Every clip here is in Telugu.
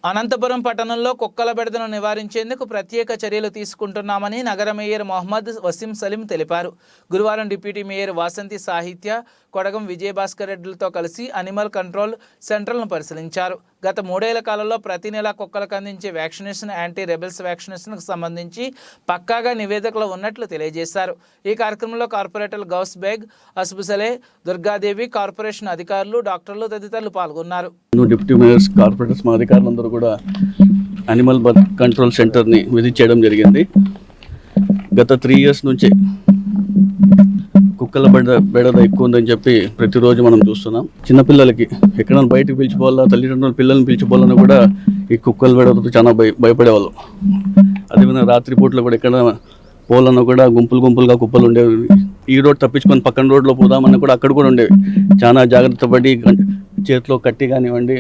అనంతపురం పట్టణంలో కుక్కల బెడదను నివారించేందుకు ప్రత్యేక చర్యలు తీసుకుంటున్నామని నగర మేయర్ మొహమ్మద్ వసీం సలీం తెలిపారు. గురువారం డిప్యూటీ మేయర్ వాసంతి సాహిత్య, కొడగం విజయభాస్కర్ రెడ్డిలతో కలిసి అనిమల్ కంట్రోల్ సెంటర్లను పరిశీలించారు. గత 3 ఏళ్ల కాలంలో ప్రతి నెల కుక్కలకు అందించే వ్యాక్సినేషన్, యాంటీ రెబెల్స్ వ్యాక్సినేషన్కు సంబంధించి పక్కాగా నివేదికలు ఉన్నట్లు తెలియజేశారు. ఈ కార్యక్రమంలో కార్పొరేటర్లు గౌస్ బేగ్, అస్బుసలే, దుర్గాదేవి, కార్పొరేషన్ అధికారులు, డాక్టర్లు తదితరులు పాల్గొన్నారు. డిప్యూటీ మేయర్స్, కార్పొరేటర్స్, మా అధికారులందరూ కూడా అనిమల్ బర్త్ కంట్రోల్ సెంటర్ని విజిట్ చేయడం జరిగింది. గత 3 years నుంచి కుక్కల బెడద ఎక్కువ ఉందని చెప్పి ప్రతిరోజు మనం చూస్తున్నాం. చిన్నపిల్లలకి ఎక్కడైనా బయటకు పిలిచిపోవాలా, తల్లిదండ్రులు పిల్లల్ని పిలిచిపోవాలన్నా కూడా ఈ కుక్కల బెడదతో చాలా భయపడేవాళ్ళు. అదేవిధంగా రాత్రిపూట్లో కూడా ఎక్కడ పోవాలన్నా కూడా గుంపులుగా కుప్పలు ఉండేవి. ఈ రోడ్ తప్పించుకొని పక్కన రోడ్లో పోదామన్నా కూడా అక్కడ కూడా ఉండేవి. చాలా జాగ్రత్త పడి చేతిలో కట్టి కానివ్వండి,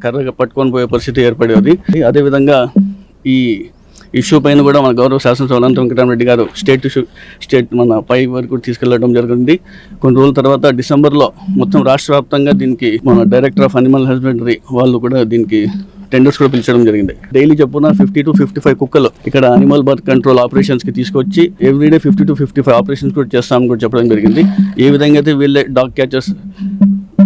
కర్రగా పట్టుకొని పోయే పరిస్థితి ఏర్పడేది. అదేవిధంగా ఈ ఇష్యూ పైన కూడా మన గౌరవ శాసనసభ అనంత వెంకటరామరెడ్డి గారు స్టేట్ మన పై వరకు తీసుకెళ్లడం జరిగింది. కొన్ని రోజుల తర్వాత డిసెంబర్లో మొత్తం రాష్ట్ర వ్యాప్తంగా దీనికి మన డైరెక్టర్ ఆఫ్ అనిమల్ హస్బెండరీ వాళ్ళు కూడా దీనికి టెండర్స్ కూడా పిలిచడం జరిగింది. డైలీ చెప్పున 50 to 55 కుక్కలు ఇక్కడ అనిమల్ బర్త్ కంట్రోల్ ఆపరేషన్స్కి తీసుకొచ్చి ఎవ్రీడే 50 to 55 ఆపరేషన్స్ కూడా చేస్తామని కూడా చెప్పడం జరిగింది. ఏ విధంగా అయితే వీళ్ళే డాగ్ క్యాచర్స్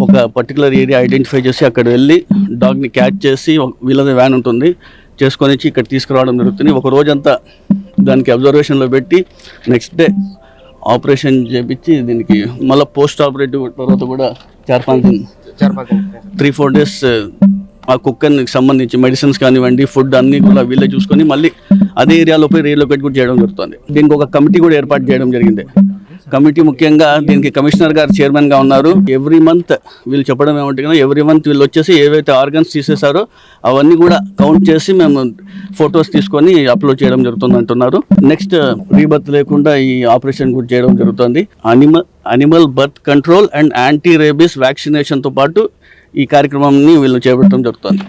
ఒక పర్టికులర్ ఏరియా ఐడెంటిఫై చేసి అక్కడ వెళ్ళి డాగ్ని క్యాచ్ చేసి వీళ్ళదే వ్యాన్ ఉంటుంది చేసుకొని ఇక్కడ తీసుకురావడం జరుగుతుంది. ఒక రోజంతా దానికి అబ్జర్వేషన్లో పెట్టి నెక్స్ట్ డే ఆపరేషన్ చేపించి దీనికి మళ్ళీ పోస్ట్ ఆపరేటివ్ తర్వాత కూడా 3-4 days ఆ కుక్కర్కి సంబంధించి మెడిసిన్స్ కానివ్వండి, ఫుడ్ అన్నీ కూడా వీళ్ళే చూసుకొని మళ్ళీ అదే ఏరియాలో పోయి రీలొకేట్ కూడా చేయడం జరుగుతుంది. దీనికి ఒక కమిటీ కూడా ఏర్పాటు చేయడం జరిగింది. కమిటీ ముఖ్యంగా దీనికి కమిషనర్ గారు చైర్మన్గా ఉన్నారు. ఎవ్రీ మంత్ వీళ్ళు చెప్పడం ఏమంటే ఎవ్రీ మంత్ వీళ్ళు వచ్చేసి ఏవైతే ఆర్గన్స్ తీసేశారో అవన్నీ కూడా కౌంట్ చేసి మేము ఫొటోస్ తీసుకొని అప్లోడ్ చేయడం జరుగుతుంది అంటున్నారు. నెక్స్ట్ రీబర్త్ లేకుండా ఈ ఆపరేషన్ కూడా చేయడం జరుగుతుంది. Animal birth control and anti rabies వ్యాక్సినేషన్తో పాటు ఈ కార్యక్రమాన్ని వీళ్ళు చేపట్టడం జరుగుతుంది.